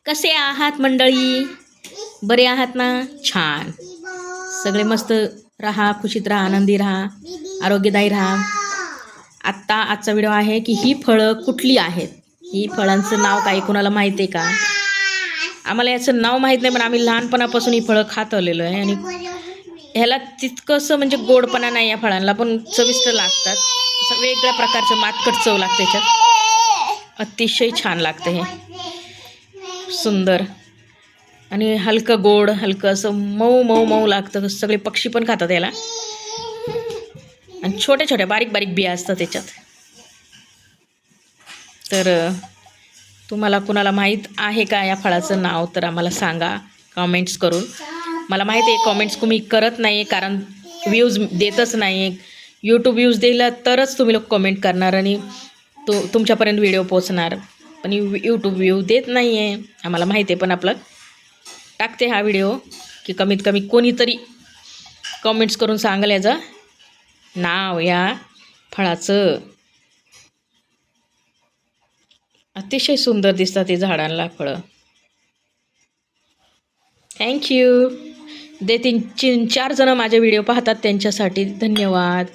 कसे आहात मंडळी? बरे आहात ना? छान. सगळे मस्त राहा, खुशीत राहा, आनंदी राहा, आरोग्यदायी राहा. आजचा व्हिडिओ आहे की ही फळं कुठली आहेत. ही फळांचं नाव काही कुणाला माहिती आहे का? आम्हाला याचं नाव माहीत नाही, पण आम्ही लहानपणापासून ही फळं खात आलेलो आहे आणि ह्याला तितकंसं म्हणजे गोडपणा नाही या फळांना, पण चविष्ट लागतात. असं वेगळ्या प्रकारचं मातकट चव लागते त्याच्यात. अतिशय छान लागतं हे, सुंदर आणि हलकं गोड, हलकं असं मऊ मऊ मऊ लागतं. सगळे पक्षी पण खातात याला आणि छोट्या छोट्या बारीक बारीक बिया असतात त्याच्यात. तर तुम्हाला कुणाला माहीत आहे का या फळाचं नाव तर आम्हाला सांगा कॉमेंट्स करून. मला माहिती आहे कॉमेंट्स तुम्ही करत नाही, कारण व्ह्यूज देतच नाही. यूट्यूब व्ह्यूज दिला तरच तुम्ही लोक कमेंट करणार आणि तुमच्यापर्यंत व्हिडिओ पोचणार, पण यूट्यूब व्ह्यू देत नाही आहे. आम्हाला माहिती आहे, पण आपलं टाकते हा व्हिडिओ की कमीत कमी कोणीतरी कमेंट्स करून सांगाल याचं नाव या फळाचं. अतिशय सुंदर दिसतात ते झाडांना फळं. थँक्यू. 3-4 जण माझे व्हिडिओ पाहतात, त्यांच्यासाठी धन्यवाद.